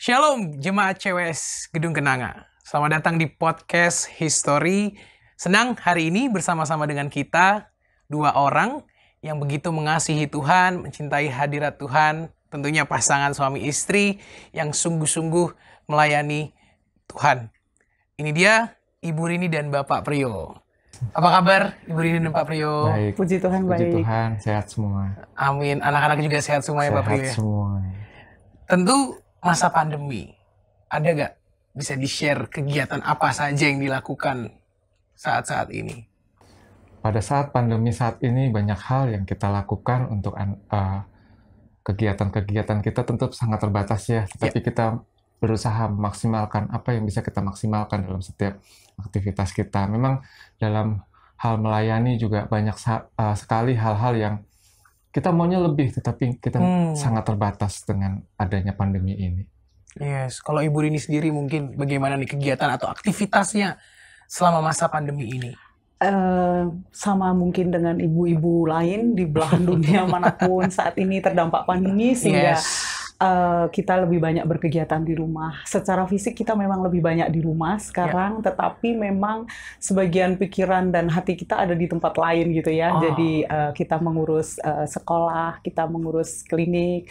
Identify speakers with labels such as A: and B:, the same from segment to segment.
A: Shalom Jemaat CWS Gedung Kenanga. Selamat datang di podcast History. Senang hari ini bersama-sama dengan kita dua orang yang begitu mengasihi Tuhan, mencintai hadirat Tuhan, tentunya pasangan suami istri yang sungguh-sungguh melayani Tuhan. Ini dia Ibu Rini dan Bapak Priyo. Apa kabar Ibu Rini dan Pak Priyo?
B: Baik.
C: Puji Tuhan,
B: Puji
C: baik.
B: Tuhan, sehat semua.
A: Amin. Anak-anak juga sehat semua ya Pak Priyo?
B: Sehat semua.
A: Tentu masa pandemi, ada gak bisa di-share kegiatan apa saja yang dilakukan saat-saat ini?
B: Pada saat pandemi saat ini banyak hal yang kita lakukan untuk kegiatan-kegiatan kita tentu sangat terbatas ya. Tapi kita berusaha memaksimalkan apa yang bisa kita maksimalkan dalam setiap aktivitas kita. Memang dalam hal melayani juga banyak sekali hal-hal yang kita maunya lebih, tetapi kita sangat terbatas dengan adanya pandemi ini.
A: Yes, kalau Ibu Rini sendiri mungkin bagaimana nih kegiatan atau aktivitasnya selama masa pandemi ini?
C: Sama mungkin dengan ibu-ibu lain di belahan dunia manapun saat ini terdampak pandemi, sehingga kita lebih banyak berkegiatan di rumah. Secara fisik kita memang lebih banyak di rumah sekarang, tetapi memang sebagian pikiran dan hati kita ada di tempat lain gitu ya. Jadi kita mengurus sekolah, kita mengurus klinik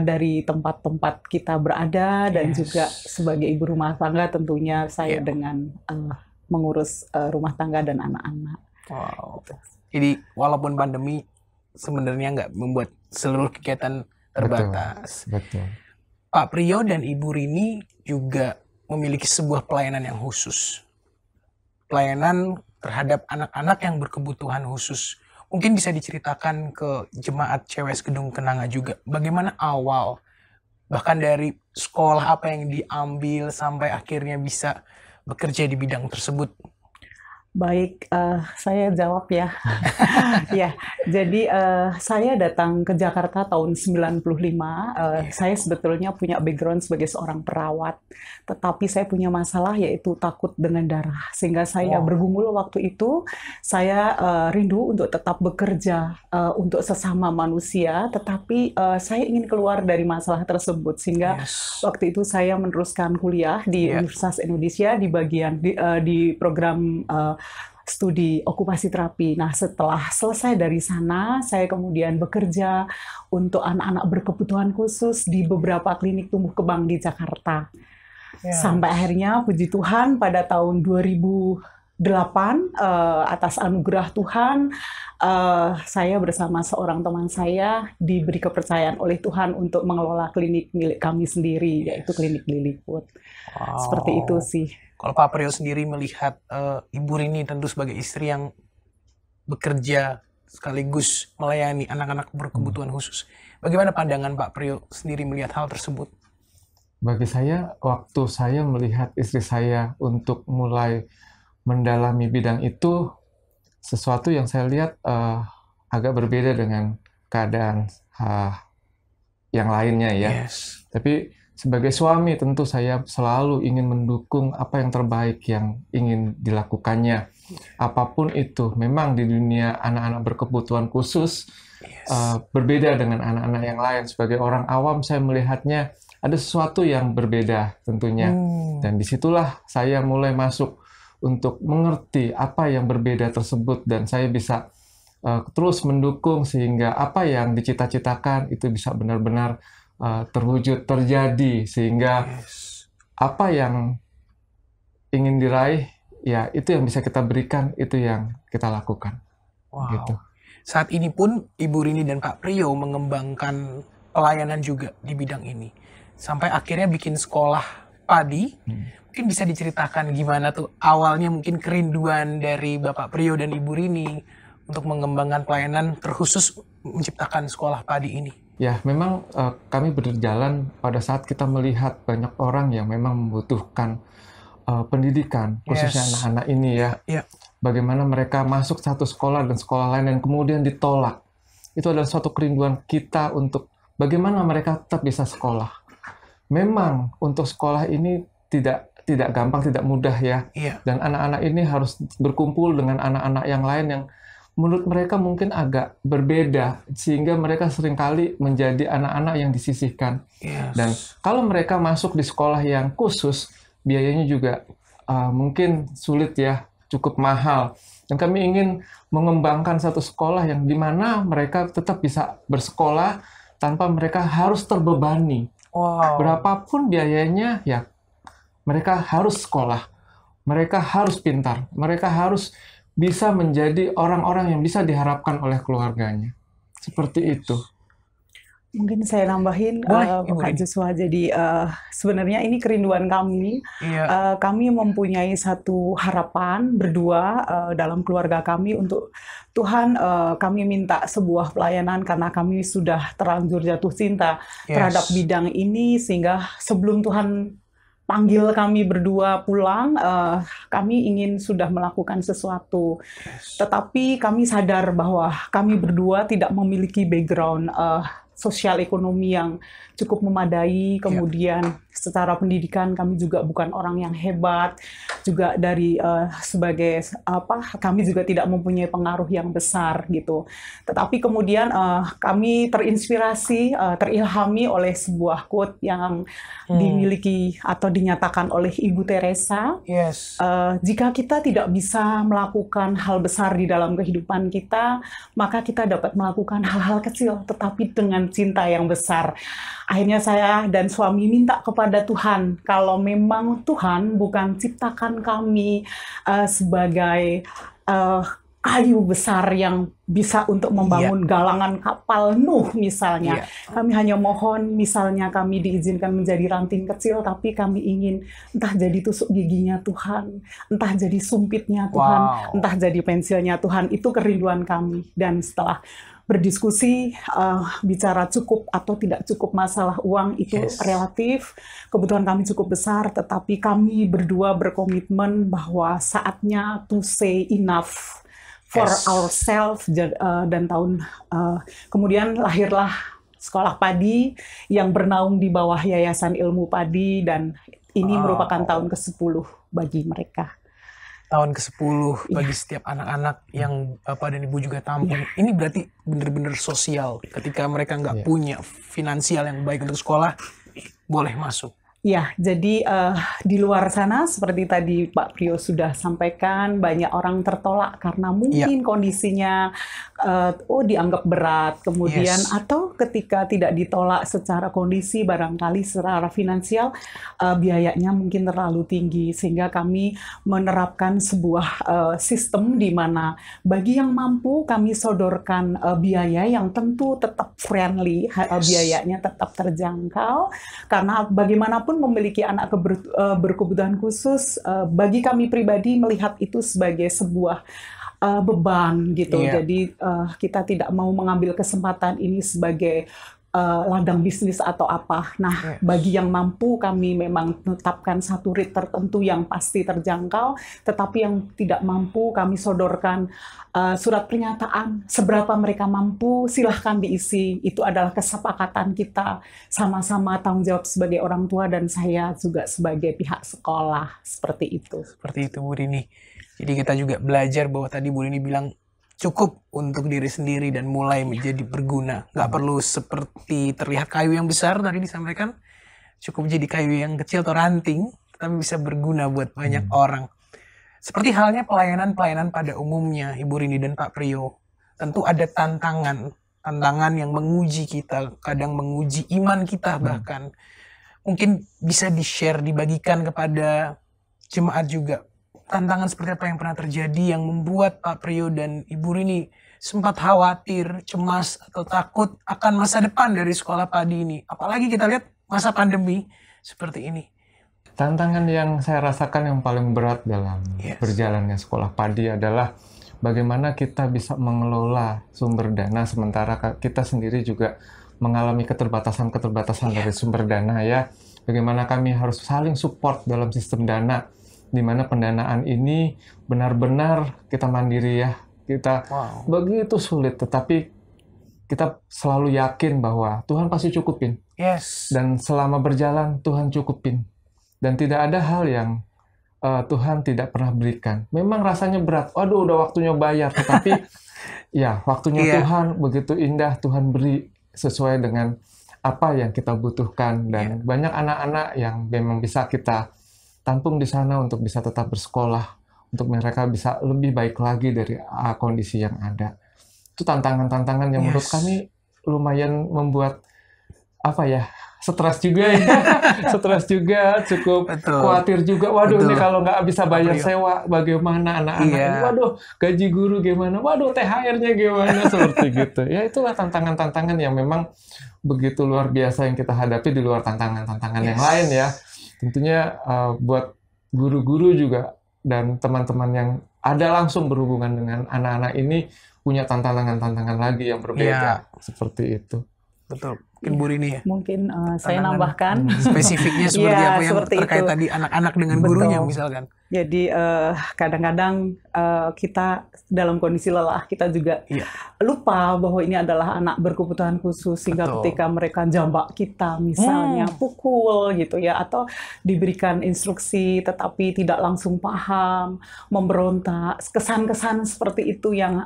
C: dari tempat-tempat kita berada, dan juga sebagai ibu rumah tangga tentunya saya dengan mengurus rumah tangga dan anak-anak.
A: Wow. Jadi walaupun pandemi sebenarnya nggak membuat seluruh kegiatan terbatas.
B: Betul.
A: Pak Priyo dan Ibu Rini juga memiliki sebuah pelayanan yang khusus. Pelayanan terhadap anak-anak yang berkebutuhan khusus. Mungkin bisa diceritakan ke Jemaat CWS Gedung Kenanga juga. Bagaimana awal, bahkan dari sekolah apa yang diambil sampai akhirnya bisa bekerja di bidang tersebut.
C: Baik, saya jawab ya. Ya, jadi saya datang ke Jakarta tahun 95. Saya sebetulnya punya background sebagai seorang perawat, tetapi saya punya masalah yaitu takut dengan darah. Sehingga saya bergumul waktu itu, saya rindu untuk tetap bekerja untuk sesama manusia, tetapi saya ingin keluar dari masalah tersebut. Sehingga waktu itu saya meneruskan kuliah di Universitas Indonesia di bagian di program studi okupasi terapi. Nah, setelah selesai dari sana, saya kemudian bekerja untuk anak-anak berkebutuhan khusus di beberapa klinik tumbuh kembang di Jakarta. Sampai akhirnya, puji Tuhan, pada tahun 2008, atas anugerah Tuhan, saya bersama seorang teman saya diberi kepercayaan oleh Tuhan untuk mengelola klinik milik kami sendiri, yaitu klinik Lilliput. Seperti itu sih.
A: Kalau Pak Priyo sendiri melihat Ibu Rini tentu sebagai istri yang bekerja sekaligus melayani anak-anak berkebutuhan khusus. Bagaimana pandangan Pak Priyo sendiri melihat hal tersebut?
B: Bagi saya, waktu saya melihat istri saya untuk mulai mendalami bidang itu, sesuatu yang saya lihat agak berbeda dengan keadaan yang lainnya ya. Tapi sebagai suami tentu saya selalu ingin mendukung apa yang terbaik yang ingin dilakukannya. Apapun itu, memang di dunia anak-anak berkebutuhan khusus berbeda dengan anak-anak yang lain. Sebagai orang awam saya melihatnya ada sesuatu yang berbeda tentunya. Dan disitulah saya mulai masuk untuk mengerti apa yang berbeda tersebut, dan saya bisa terus mendukung sehingga apa yang dicita-citakan itu bisa benar-benar terwujud, terjadi, sehingga apa yang ingin diraih, ya itu yang bisa kita berikan, itu yang kita lakukan. Gitu.
A: Saat ini pun Ibu Rini dan Pak Priyo mengembangkan pelayanan juga di bidang ini. Sampai akhirnya bikin sekolah padi. Mungkin bisa diceritakan gimana tuh awalnya mungkin kerinduan dari Bapak Priyo dan Ibu Rini untuk mengembangkan pelayanan terkhusus menciptakan sekolah padi ini.
B: Ya, memang kami berjalan pada saat kita melihat banyak orang yang memang membutuhkan pendidikan, khususnya anak-anak ini ya. Bagaimana mereka masuk satu sekolah dan sekolah lain dan kemudian ditolak. Itu adalah suatu kerinduan kita untuk bagaimana mereka tetap bisa sekolah. Memang untuk sekolah ini tidak gampang, tidak mudah ya. Dan anak-anak ini harus berkumpul dengan anak-anak yang lain yang mulut mereka mungkin agak berbeda, sehingga mereka seringkali menjadi anak-anak yang disisihkan.
A: Yes.
B: Dan kalau mereka masuk di sekolah yang khusus, biayanya juga mungkin sulit ya, cukup mahal. Dan kami ingin mengembangkan satu sekolah yang di mana mereka tetap bisa bersekolah tanpa mereka harus terbebani.
A: Wow.
B: Berapapun biayanya, ya mereka harus sekolah, mereka harus pintar, mereka harus bisa menjadi orang-orang yang bisa diharapkan oleh keluarganya. Seperti itu.
C: Mungkin saya nambahin,
A: Boleh, Ibu
C: Kak
A: Rini.
C: Joshua. Jadi sebenarnya ini kerinduan kami.
A: Iya.
C: Kami mempunyai satu harapan berdua dalam keluarga kami untuk Tuhan. Kami minta sebuah pelayanan karena kami sudah terlanjur jatuh cinta terhadap bidang ini, sehingga sebelum Tuhan panggil kami berdua pulang, kami ingin sudah melakukan sesuatu. Tetapi kami sadar bahwa kami berdua tidak memiliki background sosial ekonomi yang cukup memadai. Kemudian secara pendidikan kami juga bukan orang yang hebat. Juga dari sebagai kami juga tidak mempunyai pengaruh yang besar gitu. Tetapi kemudian kami terinspirasi, terilhami oleh sebuah quote yang dimiliki atau dinyatakan oleh Ibu Teresa.
A: Yes.
C: Jika kita tidak bisa melakukan hal besar di dalam kehidupan kita, maka kita dapat melakukan hal-hal kecil, tetapi dengan cinta yang besar. Akhirnya saya dan suami minta kepada Tuhan, kalau memang Tuhan bukan ciptakan kami sebagai kayu besar yang bisa untuk membangun galangan kapal Nuh misalnya. Kami hanya mohon misalnya kami diizinkan menjadi ranting kecil, tapi kami ingin entah jadi tusuk giginya Tuhan, entah jadi sumpitnya Tuhan, entah jadi pensilnya Tuhan. Itu kerinduan kami. Dan setelah berdiskusi, bicara cukup atau tidak cukup masalah uang itu relatif. Kebutuhan kami cukup besar, tetapi kami berdua berkomitmen bahwa saatnya to say enough for ourselves. Dan kemudian lahirlah Sekolah Padi yang bernaung di bawah Yayasan Ilmu Padi, dan ini merupakan tahun ke-10 bagi mereka.
A: Tahun ke-10 bagi setiap anak-anak yang Bapak dan Ibu juga tampung. Ini berarti benar-benar sosial. Ketika mereka nggak punya finansial yang baik untuk sekolah, boleh masuk.
C: Ya, jadi di luar sana seperti tadi Pak Prio sudah sampaikan, banyak orang tertolak karena mungkin kondisinya dianggap berat, kemudian atau ketika tidak ditolak secara kondisi, barangkali secara finansial biayanya mungkin terlalu tinggi, sehingga kami menerapkan sebuah sistem di mana bagi yang mampu kami sodorkan biaya yang tentu tetap friendly, biayanya tetap terjangkau, karena bagaimanapun memiliki anak berkebutuhan khusus, bagi kami pribadi melihat itu sebagai sebuah beban gitu. Jadi kita tidak mau mengambil kesempatan ini sebagai ladang bisnis atau apa. Nah, bagi yang mampu kami memang menetapkan satu rate tertentu yang pasti terjangkau, tetapi yang tidak mampu kami sodorkan surat pernyataan seberapa mereka mampu, silahkan diisi. Itu adalah kesepakatan kita sama-sama tanggung jawab sebagai orang tua dan saya juga sebagai pihak sekolah. Seperti itu.
A: Seperti itu, Bu Rini. Jadi kita juga belajar bahwa tadi Bu Rini bilang cukup untuk diri sendiri dan mulai menjadi berguna. Nggak perlu seperti terlihat kayu yang besar tadi disampaikan. Cukup jadi kayu yang kecil atau ranting, tapi bisa berguna buat banyak orang. Seperti halnya pelayanan-pelayanan pada umumnya, Ibu Rini dan Pak Prio. Tentu ada tantangan yang menguji kita, kadang menguji iman kita bahkan. Mungkin bisa di-share, dibagikan kepada jemaat juga. Tantangan seperti apa yang pernah terjadi yang membuat Pak Prio dan Ibu Rini sempat khawatir, cemas, atau takut akan masa depan dari Sekolah Padi ini. Apalagi kita lihat masa pandemi seperti ini.
B: Tantangan yang saya rasakan yang paling berat dalam berjalannya Sekolah Padi adalah bagaimana kita bisa mengelola sumber dana sementara kita sendiri juga mengalami keterbatasan-keterbatasan dari sumber dana ya. Bagaimana kami harus saling support dalam sistem dana, di mana pendanaan ini benar-benar kita mandiri ya. Kita begitu sulit, tetapi kita selalu yakin bahwa Tuhan pasti cukupin. Dan selama berjalan Tuhan cukupin. Dan tidak ada hal yang Tuhan tidak pernah berikan. Memang rasanya berat. Waduh, udah waktunya bayar. Tetapi Ya, waktunya
A: Iya.
B: Tuhan begitu indah, Tuhan beri sesuai dengan apa yang kita butuhkan. Dan banyak anak-anak yang memang bisa kita tampung di sana untuk bisa tetap bersekolah, untuk mereka bisa lebih baik lagi dari kondisi yang ada. Itu tantangan-tantangan yang menurut
A: Yes.
B: kami lumayan membuat apa ya, stres juga ya, stres juga, cukup
A: Betul.
B: khawatir juga. Waduh,
A: Betul.
B: ini kalau nggak bisa bayar
A: Aprio.
B: sewa, bagaimana anak-anak
A: Iya.
B: ini? Waduh, gaji guru gimana? Waduh, THR-nya gimana? Seperti gitu. Ya itulah tantangan-tantangan yang memang begitu luar biasa yang kita hadapi di luar tantangan-tantangan yang
A: Yes.
B: lain ya. Tentunya buat guru-guru juga dan teman-teman yang ada langsung berhubungan dengan anak-anak ini punya tantangan-tantangan lagi yang berbeda. Seperti itu.
A: Betul. Mungkin Bu Rini ya.
C: Mungkin saya
A: Tantangan,
C: nambahkan.
A: spesifiknya seperti
C: Iya,
A: apa yang
C: seperti
A: terkait
C: itu.
A: tadi anak-anak dengan
C: Betul.
A: gurunya misalkan.
C: Jadi kadang-kadang kita dalam kondisi lelah, kita juga
A: Iya.
C: lupa bahwa ini adalah anak berkebutuhan khusus, sehingga
A: Betul.
C: ketika mereka jambak kita misalnya pukul gitu ya, atau diberikan instruksi tetapi tidak langsung paham, memberontak, kesan-kesan seperti itu yang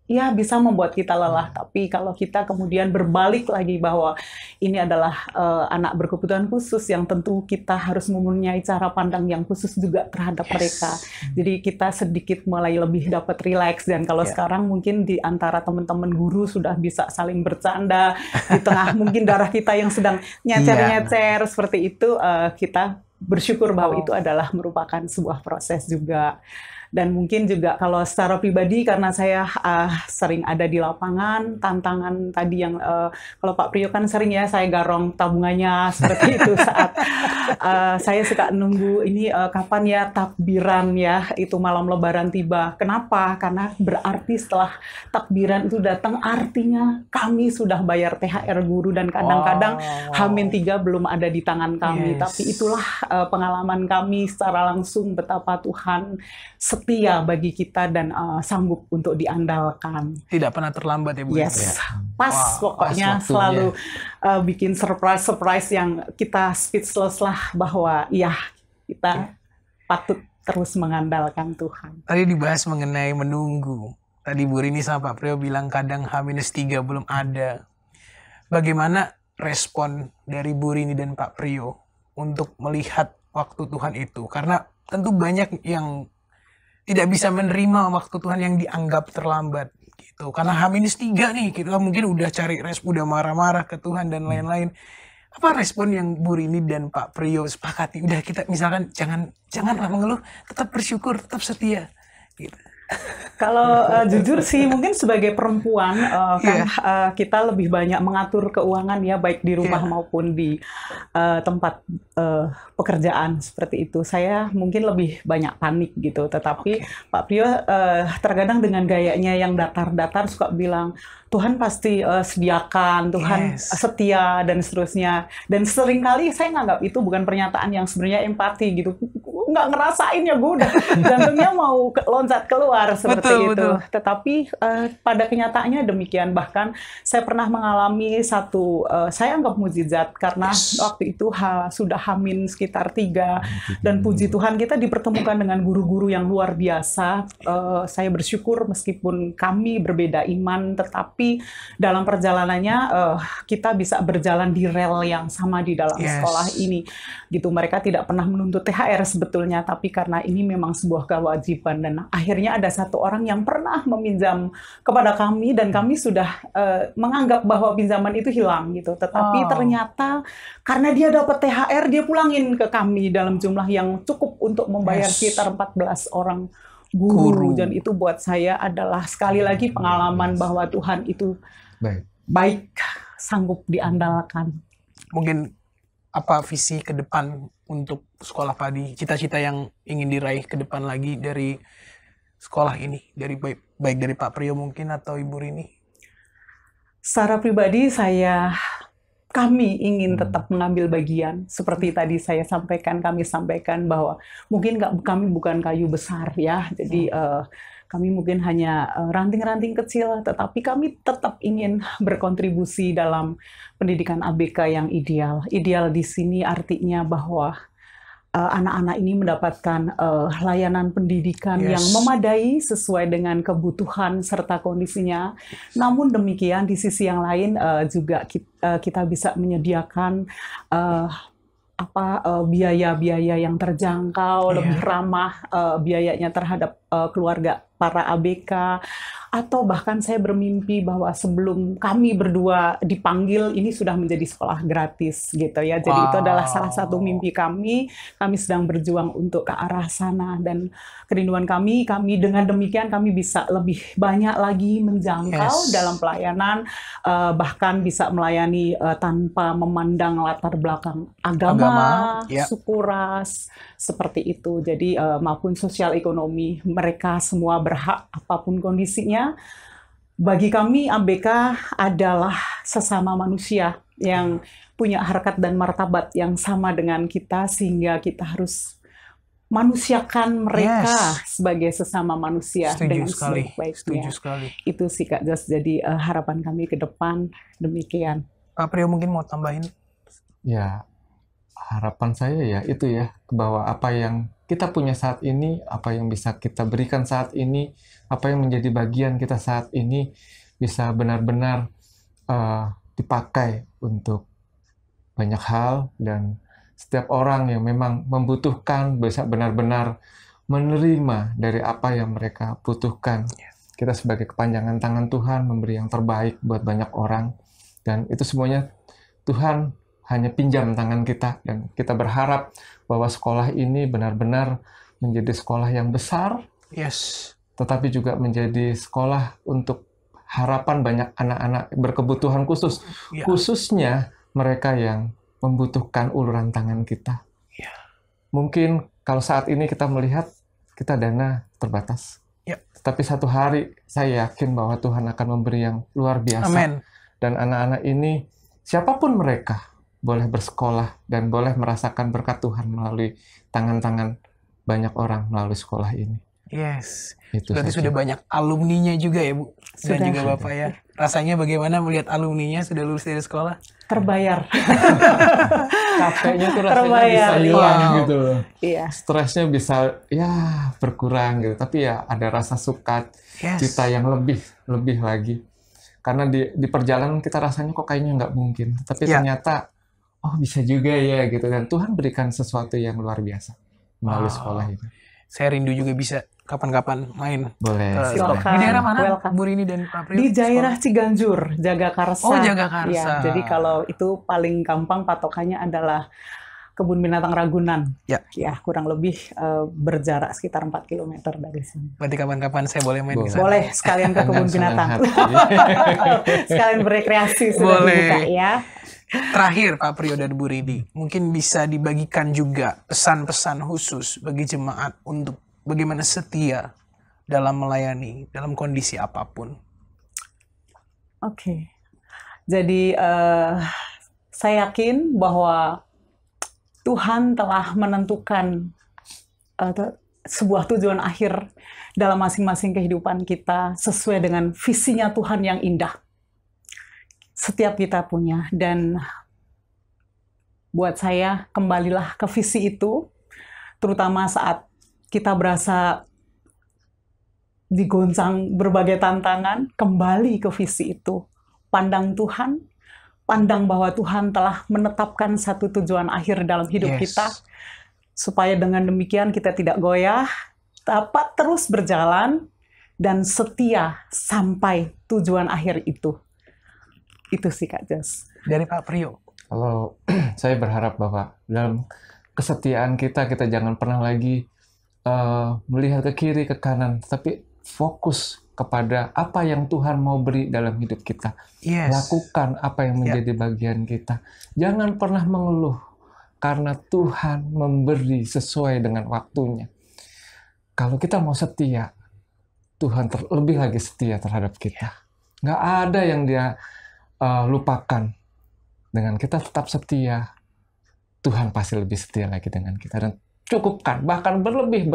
C: ya bisa membuat kita lelah. Tapi kalau kita kemudian berbalik lagi bahwa ini adalah anak berkebutuhan khusus yang tentu kita harus mempunyai cara pandang yang khusus juga terhadap mereka. Jadi kita sedikit mulai lebih dapat rileks. Dan kalau sekarang mungkin di antara teman-teman guru sudah bisa saling bercanda di tengah mungkin darah kita yang sedang nyecer-nyecer seperti itu, kita bersyukur bahwa itu adalah merupakan sebuah proses juga. Dan mungkin juga kalau secara pribadi, karena saya sering ada di lapangan, tantangan tadi yang kalau Pak Priyo kan sering ya saya garong tabungannya seperti itu saat saya suka nunggu ini kapan ya takbiran ya, itu malam Lebaran tiba. Kenapa? Karena berarti setelah takbiran itu datang artinya kami sudah bayar THR guru dan kadang-kadang H-3 belum ada di tangan kami. Tapi itulah pengalaman kami secara langsung betapa Tuhan setia bagi kita dan sanggup untuk diandalkan.
A: Tidak pernah terlambat ya Bu.
C: Yes, pas pokoknya
B: pas
C: selalu bikin surprise yang kita speechless lah bahwa ya kita patut terus mengandalkan Tuhan.
A: Tadi dibahas mengenai menunggu. Tadi Bu Rini sama Pak Priyo bilang kadang H-3 belum ada. Bagaimana respon dari Bu Rini dan Pak Priyo untuk melihat waktu Tuhan itu? Karena tentu banyak yang tidak bisa menerima waktu Tuhan yang dianggap terlambat gitu. Karena H-3 nih, kita mungkin udah cari respon, udah marah-marah ke Tuhan dan lain-lain. Apa respon yang Bu Rini dan Pak Priyo sepakati? Udah kita misalkan janganlah mengeluh, tetap bersyukur, tetap setia gitu.
C: Kalau jujur sih mungkin sebagai perempuan kan kita lebih banyak mengatur keuangan ya, baik di rumah maupun di tempat pekerjaan seperti itu. Saya mungkin lebih banyak panik gitu. Tetapi Pak Priyo terkadang dengan gayanya yang datar-datar suka bilang Tuhan pasti sediakan, Tuhan setia dan seterusnya. Dan seringkali saya nganggap itu bukan pernyataan yang sebenarnya empati gitu. Nggak ngerasain ya, gue udah jantungnya mau loncat keluar seperti itu. Tetapi pada kenyataannya demikian. Bahkan saya pernah mengalami satu, saya anggap mukjizat karena waktu itu sudah H-min sekitar 3 dan puji Tuhan kita dipertemukan dengan guru-guru yang luar biasa. Saya bersyukur meskipun kami berbeda iman, tetapi dalam perjalanannya kita bisa berjalan di rel yang sama di dalam sekolah ini. Gitu, mereka tidak pernah menuntut THR sebetulnya, tapi karena ini memang sebuah kewajiban. Dan akhirnya ada satu orang yang pernah meminjam kepada kami dan kami sudah menganggap bahwa pinjaman itu hilang gitu. Tetapi ternyata karena dia dapat THR, dia pulangin ke kami dalam jumlah yang cukup untuk membayar sekitar 14 orang guru. Dan itu buat saya adalah sekali lagi pengalaman bahwa Tuhan itu baik, sanggup diandalkan.
A: Mungkin apa visi ke depan untuk sekolah padi, cita-cita yang ingin diraih ke depan lagi dari sekolah ini, dari baik dari Pak Priyo mungkin atau Ibu Rini?
C: Secara pribadi kami ingin tetap mengambil bagian. Seperti tadi kami sampaikan bahwa mungkin kami bukan kayu besar ya, jadi kami mungkin hanya ranting-ranting kecil, tetapi kami tetap ingin berkontribusi dalam pendidikan ABK yang ideal. Ideal di sini artinya bahwa anak-anak ini mendapatkan layanan pendidikan yang
A: Yes.
C: memadai sesuai dengan kebutuhan serta kondisinya. Namun demikian di sisi yang lain juga kita bisa menyediakan biaya-biaya yang terjangkau,
A: Iya.
C: lebih ramah biayanya terhadap keluarga para ABK. Atau bahkan saya bermimpi bahwa sebelum kami berdua dipanggil, ini sudah menjadi sekolah gratis gitu ya. Jadi itu adalah salah satu mimpi kami. Kami sedang berjuang untuk ke arah sana, dan kerinduan kami dengan demikian kami bisa lebih banyak lagi menjangkau
A: Yes.
C: dalam pelayanan, bahkan bisa melayani tanpa memandang latar belakang agama,
A: ya.
C: suku, ras, seperti itu. Jadi maupun sosial ekonomi, mereka semua berhak apapun kondisinya. Bagi kami ABK adalah sesama manusia yang punya harkat dan martabat yang sama dengan kita, sehingga kita harus manusiakan mereka sebagai sesama manusia
A: Setuju
C: dengan
A: sekali.
C: sebaik-baiknya.
A: Setuju sekali.
C: Itu sih Kak Jos, jadi harapan kami ke depan demikian.
A: Pak Priyo mungkin mau tambahin?
B: Ya, harapan saya ya itu ya, bahwa apa yang kita punya saat ini, apa yang bisa kita berikan saat ini, apa yang menjadi bagian kita saat ini bisa benar-benar dipakai untuk banyak hal, dan setiap orang yang memang membutuhkan bisa benar-benar menerima dari apa yang mereka butuhkan. Kita sebagai kepanjangan tangan Tuhan memberi yang terbaik buat banyak orang, dan itu semuanya Tuhan hanya pinjam tangan kita, dan kita berharap bahwa sekolah ini benar-benar menjadi sekolah yang besar,
A: Yes.
B: tetapi juga menjadi sekolah untuk harapan banyak anak-anak berkebutuhan khusus,
A: Ya.
B: khususnya mereka yang membutuhkan uluran tangan kita.
A: Ya.
B: Mungkin kalau saat ini kita melihat kita dana terbatas,
A: Ya.
B: tapi satu hari saya yakin bahwa Tuhan akan memberi yang luar biasa.
A: Amin.
B: Dan anak-anak ini, siapapun mereka, boleh bersekolah dan boleh merasakan berkat Tuhan melalui tangan-tangan banyak orang melalui sekolah ini.
A: Yes.
B: Itu
A: Berarti
B: saja.
A: sudah banyak alumninya juga ya, Bu? Dan
C: Sudah.
A: juga Bapak ya. Rasanya bagaimana melihat alumninya sudah lulus dari sekolah?
C: Terbayar.
B: Capeknya tuh rasanya
C: Terbayar,
B: bisa hilang
A: iya.
B: gitu loh.
C: Iya.
B: Stresnya bisa ya berkurang gitu. Tapi ya ada rasa
A: Yes.
B: sukacita yang lebih lagi. Karena di perjalanan kita rasanya kok kayaknya nggak mungkin. Tapi
A: Ya.
B: ternyata oh bisa juga ya gitu. Dan Tuhan berikan sesuatu yang luar biasa melalui
A: Wow.
B: sekolah ini.
A: Saya rindu juga bisa kapan-kapan main
B: Boleh.
A: ke
C: Silakan.
A: sekolah. Di daerah mana,
C: Welcome.
A: Bu Rini dan Pak Priyo?
C: Di daerah Ciganjur, Jagakarsa.
A: Oh, Jagakarsa.
C: Ya, jadi kalau itu paling gampang patokannya adalah Kebun Binatang Ragunan.
A: Ya.
C: Ya, kurang lebih berjarak sekitar 4 km dari sini.
A: Berarti kapan-kapan saya boleh main ke sana?
C: Boleh sekalian ke Kebun
B: Dengan senang
C: Binatang.
B: hati.
C: Sekalian berekreasi sudah
A: Boleh.
C: dibuka ya.
A: Terakhir Pak Priyo dan Bu Rini, mungkin bisa dibagikan juga pesan-pesan khusus bagi jemaat untuk bagaimana setia dalam melayani, dalam kondisi apapun.
C: Oke. Jadi saya yakin bahwa Tuhan telah menentukan sebuah tujuan akhir dalam masing-masing kehidupan kita sesuai dengan visinya Tuhan yang indah. Setiap kita punya, dan buat saya kembalilah ke visi itu, terutama saat kita berasa digoncang berbagai tantangan, kembali ke visi itu. Pandang Tuhan, pandang bahwa Tuhan telah menetapkan satu tujuan akhir dalam hidup
A: Yes.
C: kita, supaya dengan demikian kita tidak goyah, dapat terus berjalan, dan setia sampai tujuan akhir itu. Itu sih Kak Jos.
A: Dari Pak Priyo.
B: Kalau saya berharap bahwa dalam kesetiaan kita jangan pernah lagi melihat ke kiri, ke kanan, tapi fokus kepada apa yang Tuhan mau beri dalam hidup kita.
A: Yes.
B: Lakukan apa yang menjadi bagian kita. Jangan pernah mengeluh, karena Tuhan memberi sesuai dengan waktunya. Kalau kita mau setia, Tuhan lebih lagi setia terhadap kita. Nggak ada yang dia lupakan. Dengan kita tetap setia, Tuhan pasti lebih setia lagi dengan kita. Dan cukupkan, bahkan berlebih.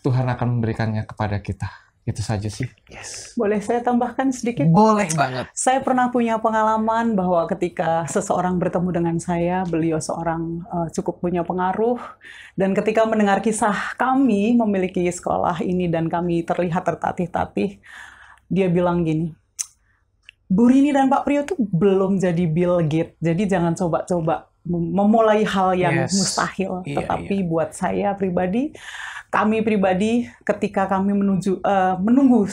B: Tuhan akan memberikannya kepada kita. Itu saja sih.
A: Yes.
C: Boleh saya tambahkan sedikit?
A: Boleh banget.
C: Saya pernah punya pengalaman bahwa ketika seseorang bertemu dengan saya, beliau seorang cukup punya pengaruh, dan ketika mendengar kisah kami memiliki sekolah ini dan kami terlihat tertatih-tatih, dia bilang gini, Bu Rini dan Pak Priyo tuh belum jadi Bill Gates, jadi jangan coba-coba memulai hal yang
A: Yes.
C: mustahil.
A: Iya,
C: Tetapi buat saya pribadi, kami pribadi, ketika kami menunggu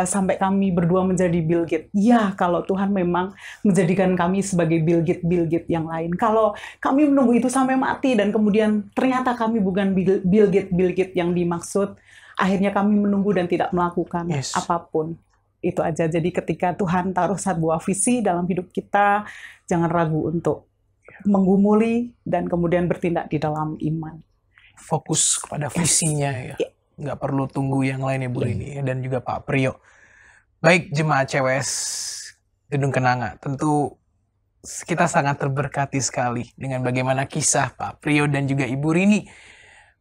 C: sampai kami berdua menjadi Bill Gates, ya kalau Tuhan memang menjadikan kami sebagai Bill Gates yang lain. Kalau kami menunggu itu sampai mati dan kemudian ternyata kami bukan Bill Gates yang dimaksud, akhirnya kami menunggu dan tidak melakukan
A: Yes.
C: apapun. Itu aja. Jadi ketika Tuhan taruh sebuah visi dalam hidup kita, jangan ragu untuk menggumuli dan kemudian bertindak di dalam iman.
A: Fokus kepada visinya ya. Nggak perlu tunggu yang lain ya Bu Rini ya, dan juga Pak Priyo. Baik jemaat CWS Gedung Kenanga, tentu kita sangat terberkati sekali dengan bagaimana kisah Pak Priyo dan juga Ibu Rini,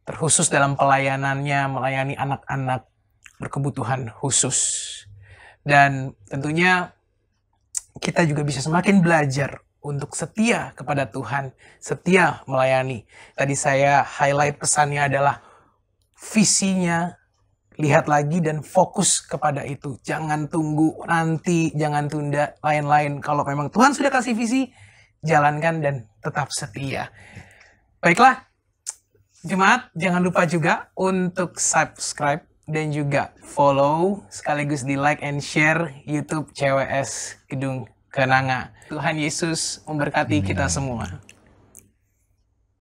A: terkhusus dalam pelayanannya melayani anak-anak berkebutuhan khusus. Dan tentunya kita juga bisa semakin belajar untuk setia kepada Tuhan, setia melayani. Tadi saya highlight pesannya adalah visinya, lihat lagi dan fokus kepada itu. Jangan tunggu nanti, jangan tunda lain-lain. Kalau memang Tuhan sudah kasih visi, jalankan dan tetap setia. Baiklah, jemaat, jangan lupa juga untuk subscribe dan juga follow, sekaligus di like and share YouTube CWS Gedung Kenanga. Tuhan Yesus memberkati kita semua.